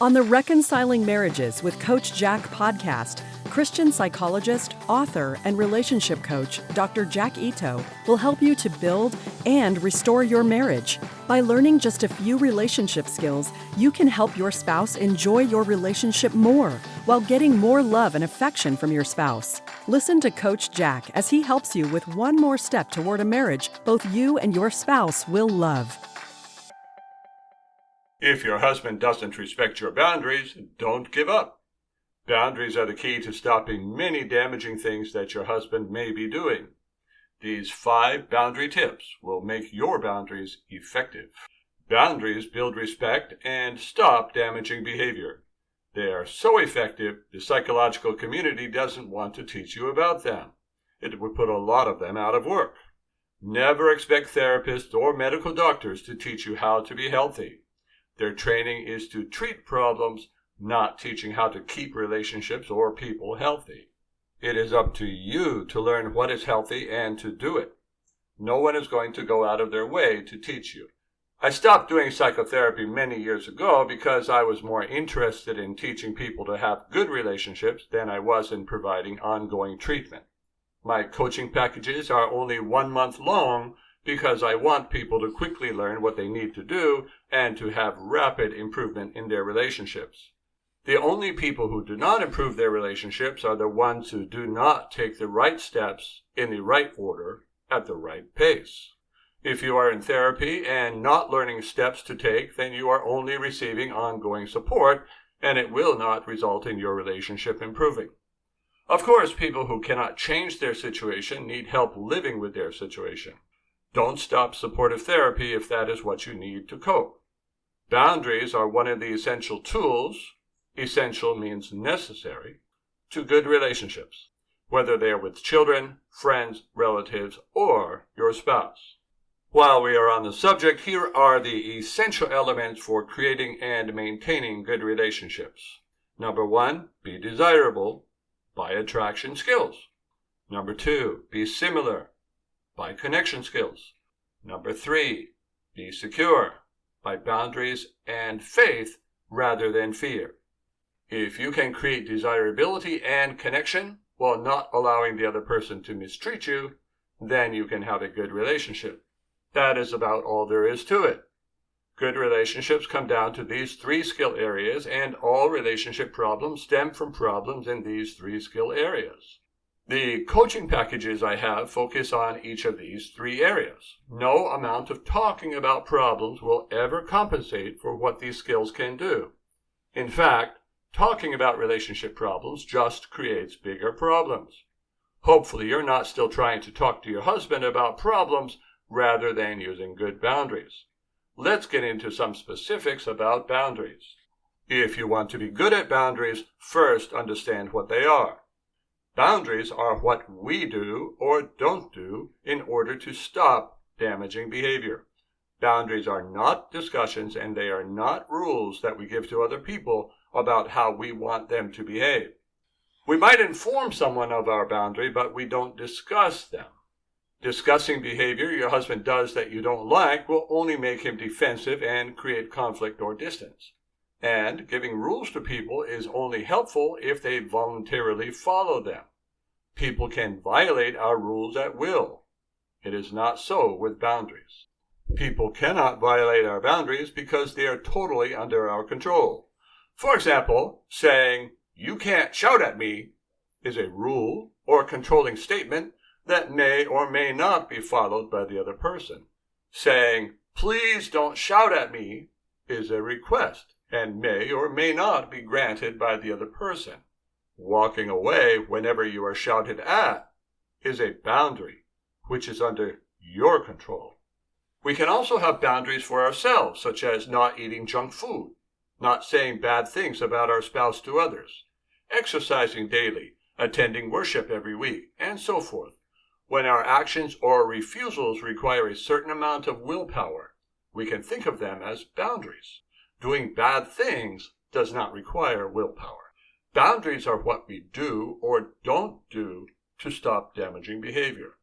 On the Reconciling Marriages with Coach Jack podcast, Christian psychologist, author, and relationship coach Dr. Jack Ito will help you to build and restore your marriage. By learning just a few relationship skills, you can help your spouse enjoy your relationship more while getting more love and affection from your spouse. Listen to Coach Jack as he helps you with one more step toward a marriage both you and your spouse will love. If your husband doesn't respect your boundaries, don't give up. Boundaries are the key to stopping many damaging things that your husband may be doing. These 5 boundary tips will make your boundaries effective. Boundaries build respect and stop damaging behavior. They are so effective, the psychological community doesn't want to teach you about them. It would put a lot of them out of work. Never expect therapists or medical doctors to teach you how to be healthy. Their training is to treat problems, not teaching how to keep relationships or people healthy. It is up to you to learn what is healthy and to do it. No one is going to go out of their way to teach you. I stopped doing psychotherapy many years ago because I was more interested in teaching people to have good relationships than I was in providing ongoing treatment. My coaching packages are only 1 month long because I want people to quickly learn what they need to do and to have rapid improvement in their relationships. The only people who do not improve their relationships are the ones who do not take the right steps in the right order at the right pace. If you are in therapy and not learning steps to take, then you are only receiving ongoing support, and it will not result in your relationship improving. Of course, people who cannot change their situation need help living with their situation. Don't stop supportive therapy if that is what you need to cope. Boundaries are one of the essential tools, essential means necessary, to good relationships, whether they are with children, friends, relatives, or your spouse. While we are on the subject, here are the essential elements for creating and maintaining good relationships. Number 1, be desirable by attraction skills. Number 2, be similar by connection skills. Number 3, be secure by boundaries and faith rather than fear. If you can create desirability and connection while not allowing the other person to mistreat you, then you can have a good relationship. That is about all there is to it. Good relationships come down to these 3 skill areas, and all relationship problems stem from problems in these 3 skill areas. The coaching packages I have focus on each of these 3 areas. No amount of talking about problems will ever compensate for what these skills can do. In fact, talking about relationship problems just creates bigger problems. Hopefully, you're not still trying to talk to your husband about problems rather than using good boundaries. Let's get into some specifics about boundaries. If you want to be good at boundaries, first understand what they are. Boundaries are what we do or don't do in order to stop damaging behavior. Boundaries are not discussions, and they are not rules that we give to other people about how we want them to behave. We might inform someone of our boundary, but we don't discuss them. Discussing behavior your husband does that you don't like will only make him defensive and create conflict or distance. And giving rules to people is only helpful if they voluntarily follow them. People can violate our rules at will. It is not so with boundaries. People cannot violate our boundaries because they are totally under our control. For example, saying, "You can't shout at me," is a rule or controlling statement that may or may not be followed by the other person. Saying, "Please don't shout at me," is a request and may or may not be granted by the other person. Walking away whenever you are shouted at is a boundary, which is under your control. We can also have boundaries for ourselves, such as not eating junk food, not saying bad things about our spouse to others, exercising daily, attending worship every week, and so forth. When our actions or refusals require a certain amount of willpower, we can think of them as boundaries. Doing bad things does not require willpower. Boundaries are what we do or don't do to stop damaging behavior.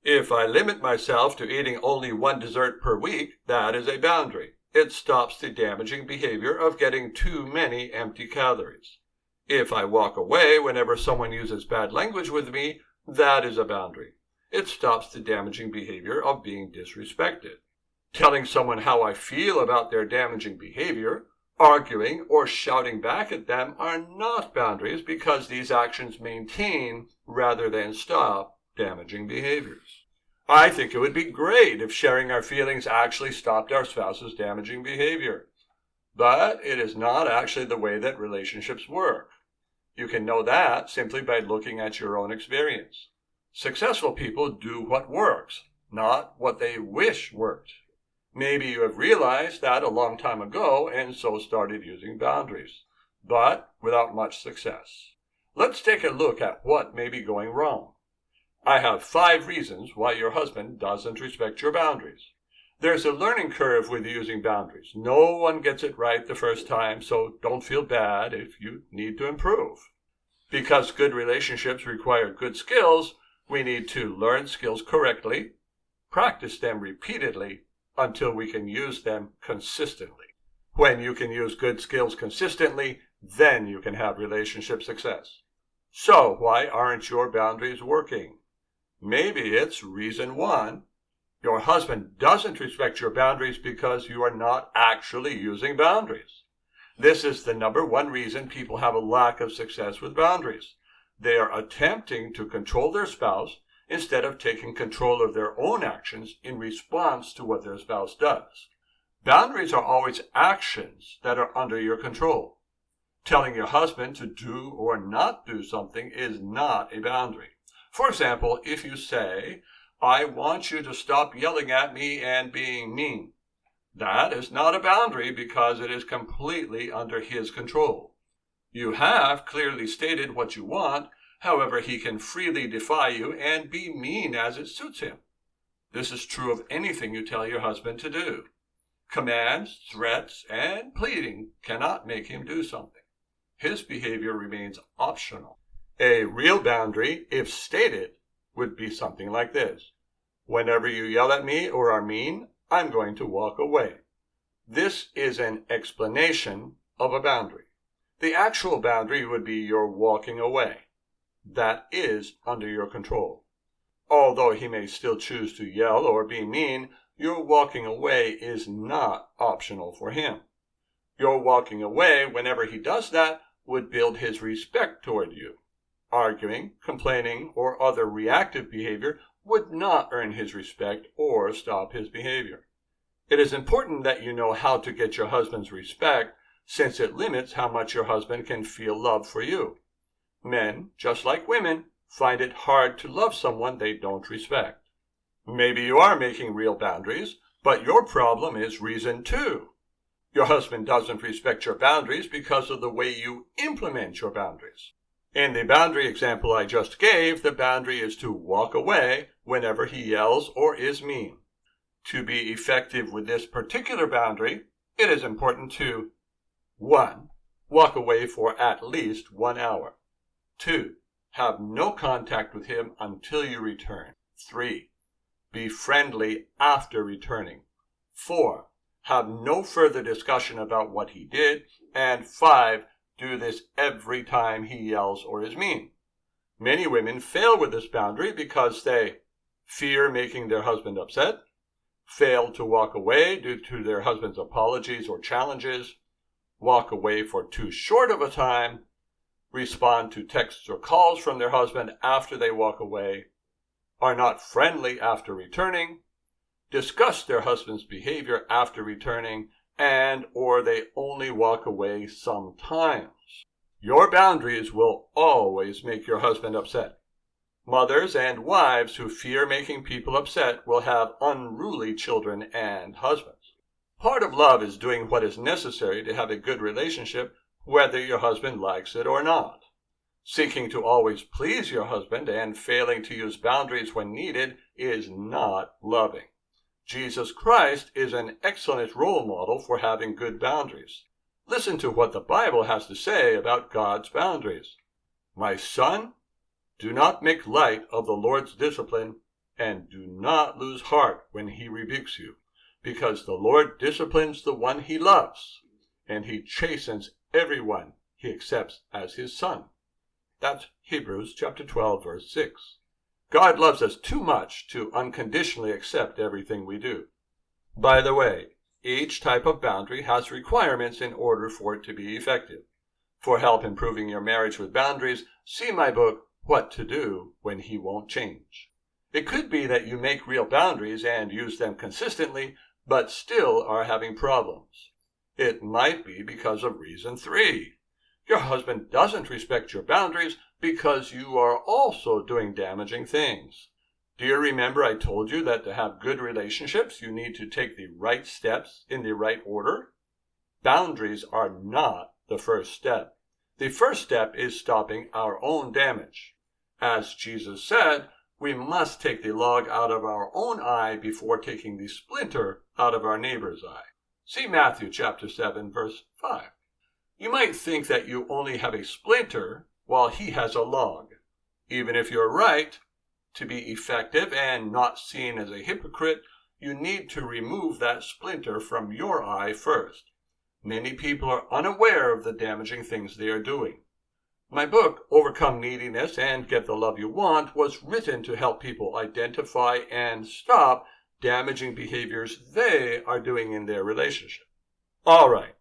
If I limit myself to eating only 1 dessert per week, that is a boundary. It stops the damaging behavior of getting too many empty calories. If I walk away whenever someone uses bad language with me, that is a boundary. It stops the damaging behavior of being disrespected. Telling someone how I feel about their damaging behavior, arguing or shouting back at them are not boundaries because these actions maintain rather than stop damaging behaviors. I think it would be great if sharing our feelings actually stopped our spouse's damaging behavior. But it is not actually the way that relationships work. You can know that simply by looking at your own experience. Successful people do what works, not what they wish worked. Maybe you have realized that a long time ago and so started using boundaries, but without much success. Let's take a look at what may be going wrong. I have 5 reasons why your husband doesn't respect your boundaries. There's a learning curve with using boundaries. No one gets it right the first time, so don't feel bad if you need to improve. Because good relationships require good skills, we need to learn skills correctly, practice them repeatedly until we can use them consistently. When you can use good skills consistently, then you can have relationship success. So why aren't your boundaries working? Maybe it's reason 1. Your husband doesn't respect your boundaries because you are not actually using boundaries. This is the number 1 reason people have a lack of success with boundaries. They are attempting to control their spouse instead of taking control of their own actions in response to what their spouse does. Boundaries are always actions that are under your control. Telling your husband to do or not do something is not a boundary. For example, if you say, "I want you to stop yelling at me and being mean," that is not a boundary because it is completely under his control. You have clearly stated what you want, however, he can freely defy you and be mean as it suits him. This is true of anything you tell your husband to do. Commands, threats, and pleading cannot make him do something. His behavior remains optional. A real boundary, if stated, would be something like this. Whenever you yell at me or are mean, I'm going to walk away. This is an explanation of a boundary. The actual boundary would be your walking away. That is under your control. Although he may still choose to yell or be mean, your walking away is not optional for him. Your walking away whenever he does that would build his respect toward you. Arguing, complaining, or other reactive behavior would not earn his respect or stop his behavior. It is important that you know how to get your husband's respect, since it limits how much your husband can feel love for you. Men, just like women, find it hard to love someone they don't respect. Maybe you are making real boundaries, but your problem is reason 2. Your husband doesn't respect your boundaries because of the way you implement your boundaries. In the boundary example I just gave, the boundary is to walk away whenever he yells or is mean. To be effective with this particular boundary, it is important to 1. Walk away for at least 1 hour. 2. Have no contact with him until you return. 3. Be friendly after returning. 4. Have no further discussion about what he did. And 5. Do this every time he yells or is mean. Many women fail with this boundary because they fear making their husband upset, fail to walk away due to their husband's apologies or challenges, walk away for too short of a time, respond to texts or calls from their husband after they walk away, are not friendly after returning, discuss their husband's behavior after returning, and or they only walk away sometimes. Your boundaries will always make your husband upset. Mothers and wives who fear making people upset will have unruly children and husbands. Part of love is doing what is necessary to have a good relationship, whether your husband likes it or not. Seeking to always please your husband and failing to use boundaries when needed is not loving. Jesus Christ is an excellent role model for having good boundaries. Listen to what the Bible has to say about God's boundaries. My son, do not make light of the Lord's discipline, and do not lose heart when he rebukes you. because the Lord disciplines the one he loves, and he chastens everyone he accepts as his son. That's Hebrews chapter 12, verse 6. God loves us too much to unconditionally accept everything we do. By the way, each type of boundary has requirements in order for it to be effective. For help improving your marriage with boundaries, see my book, What to Do When He Won't Change. It could be that you make real boundaries and use them consistently, but still are having problems. It might be because of reason 3. Your husband doesn't respect your boundaries because you are also doing damaging things. Do you remember I told you that to have good relationships, you need to take the right steps in the right order? Boundaries are not the first step. The first step is stopping our own damage. As Jesus said, we must take the log out of our own eye before taking the splinter out of our neighbor's eye. See Matthew chapter 7, verse 5. You might think that you only have a splinter while he has a log. Even if you're right, to be effective and not seen as a hypocrite, you need to remove that splinter from your eye first. Many people are unaware of the damaging things they are doing. My book, Overcome Neediness and Get the Love You Want, was written to help people identify and stop damaging behaviors they are doing in their relationship. All right,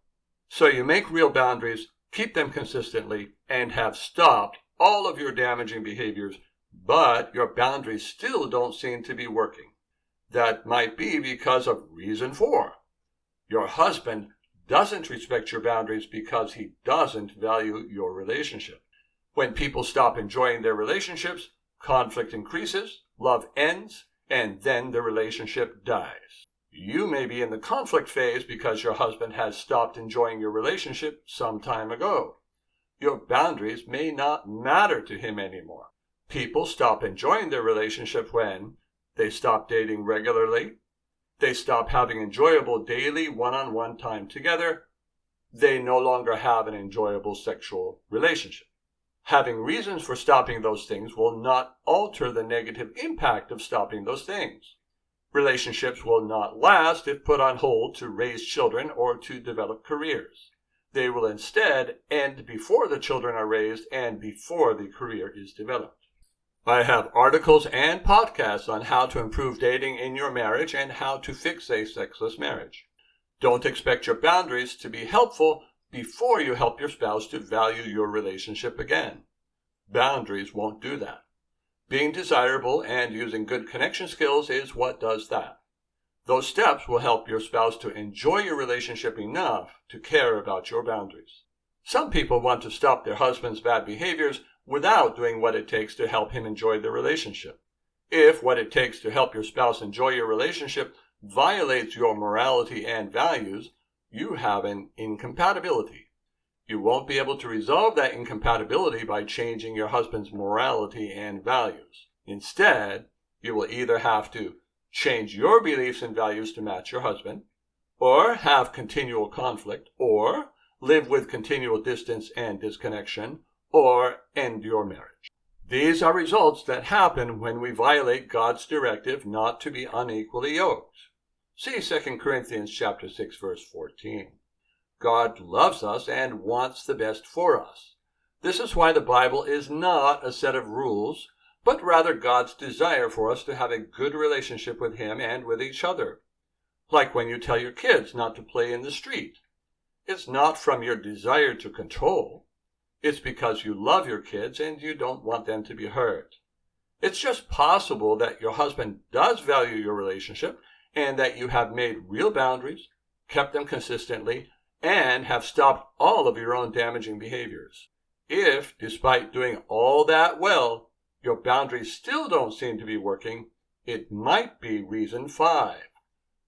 so you make real boundaries, keep them consistently, and have stopped all of your damaging behaviors, but your boundaries still don't seem to be working. That might be because of reason 4. Your husband doesn't respect your boundaries because he doesn't value your relationship. When people stop enjoying their relationships, conflict increases, love ends, and then the relationship dies. You may be in the conflict phase because your husband has stopped enjoying your relationship some time ago. Your boundaries may not matter to him anymore. People stop enjoying their relationship when they stop dating regularly, they stop having enjoyable daily one-on-one time together, they no longer have an enjoyable sexual relationship. Having reasons for stopping those things will not alter the negative impact of stopping those things. Relationships will not last if put on hold to raise children or to develop careers. They will instead end before the children are raised and before the career is developed. I have articles and podcasts on how to improve dating in your marriage and how to fix a sexless marriage. Don't expect your boundaries to be helpful before you help your spouse to value your relationship again. Boundaries won't do that. Being desirable and using good connection skills is what does that. Those steps will help your spouse to enjoy your relationship enough to care about your boundaries. Some people want to stop their husband's bad behaviors without doing what it takes to help him enjoy the relationship. If what it takes to help your spouse enjoy your relationship violates your morality and values, you have an incompatibility. You won't be able to resolve that incompatibility by changing your husband's morality and values. Instead, you will either have to change your beliefs and values to match your husband, or have continual conflict, or live with continual distance and disconnection, or end your marriage. These are results that happen when we violate God's directive not to be unequally yoked. See 2 Corinthians chapter 6, verse 14. God loves us and wants the best for us. This is why the Bible is not a set of rules, but rather God's desire for us to have a good relationship with Him and with each other. Like when you tell your kids not to play in the street. It's not from your desire to control. It's because you love your kids and you don't want them to be hurt. It's just possible that your husband does value your relationship and that you have made real boundaries, kept them consistently, and have stopped all of your own damaging behaviors. If, despite doing all that well, your boundaries still don't seem to be working, it might be reason 5.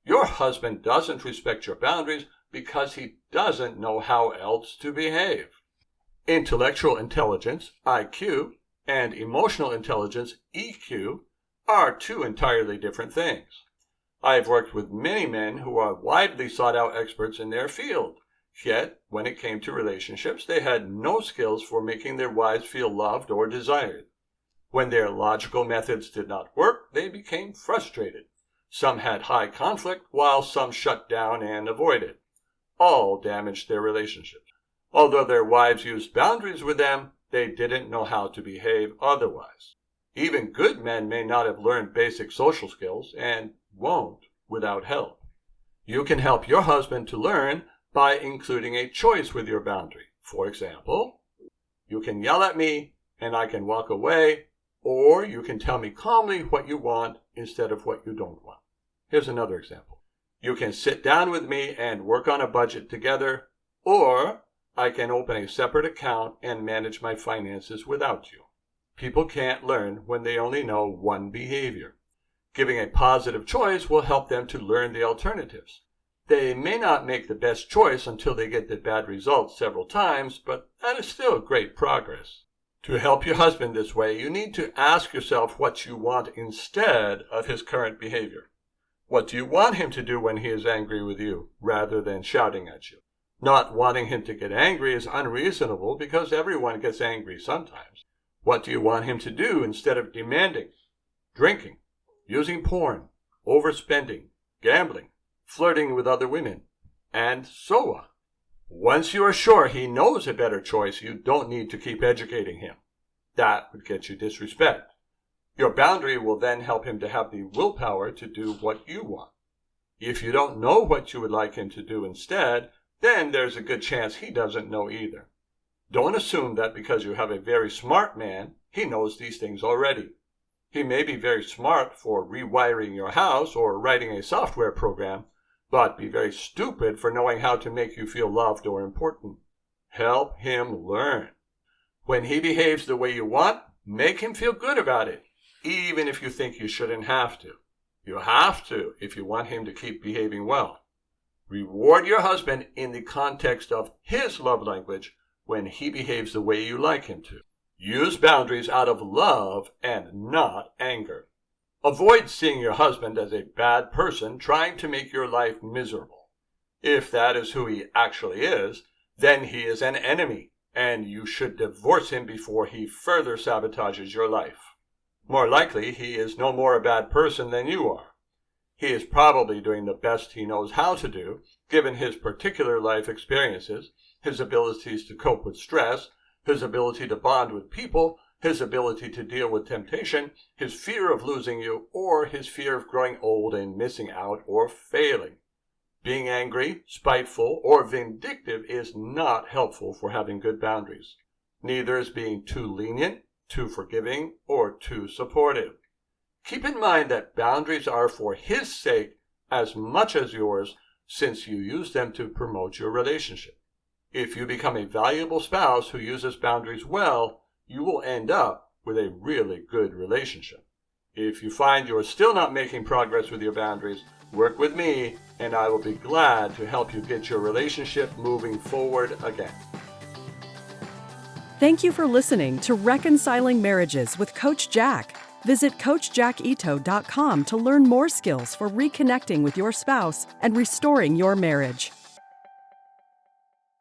Your husband doesn't respect your boundaries because he doesn't know how else to behave. Intellectual intelligence, IQ, and emotional intelligence, EQ, are two entirely different things. I've worked with many men who are widely sought-out experts in their field, yet when it came to relationships, they had no skills for making their wives feel loved or desired. When their logical methods did not work, they became frustrated. Some had high conflict, while some shut down and avoided. All damaged their relationships. Although their wives used boundaries with them, they didn't know how to behave otherwise. Even good men may not have learned basic social skills and won't without help. You can help your husband to learn by including a choice with your boundary. For example, you can yell at me and I can walk away, or you can tell me calmly what you want instead of what you don't want. Here's another example. You can sit down with me and work on a budget together, or I can open a separate account and manage my finances without you. People can't learn when they only know one behavior. Giving a positive choice will help them to learn the alternatives. They may not make the best choice until they get the bad results several times, but that is still great progress. To help your husband this way, you need to ask yourself what you want instead of his current behavior. What do you want him to do when he is angry with you, rather than shouting at you? Not wanting him to get angry is unreasonable because everyone gets angry sometimes. What do you want him to do instead of demanding, drinking, using porn, overspending, gambling, flirting with other women, and so on? Once you are sure he knows a better choice, you don't need to keep educating him. That would get you disrespect. Your boundary will then help him to have the willpower to do what you want. If you don't know what you would like him to do instead, then there's a good chance he doesn't know either. Don't assume that because you have a very smart man, he knows these things already. He may be very smart for rewiring your house or writing a software program, but be very stupid for knowing how to make you feel loved or important. Help him learn. When he behaves the way you want, make him feel good about it, even if you think you shouldn't have to. You have to if you want him to keep behaving well. Reward your husband in the context of his love language when he behaves the way you like him to. Use boundaries out of love and not anger. Avoid seeing your husband as a bad person trying to make your life miserable. If that is who he actually is, then he is an enemy, and you should divorce him before he further sabotages your life. More likely, he is no more a bad person than you are. He is probably doing the best he knows how to do, given his particular life experiences, his abilities to cope with stress, his ability to bond with people, his ability to deal with temptation, his fear of losing you, or his fear of growing old and missing out or failing. Being angry, spiteful, or vindictive is not helpful for having good boundaries. Neither is being too lenient, too forgiving, or too supportive. Keep in mind that boundaries are for his sake as much as yours, since you use them to promote your relationship. If you become a valuable spouse who uses boundaries well, you will end up with a really good relationship. If you find you are still not making progress with your boundaries, work with me and I will be glad to help you get your relationship moving forward again. Thank you for listening to Reconciling Marriages with Coach Jack. Visit CoachJackIto.com to learn more skills for reconnecting with your spouse and restoring your marriage.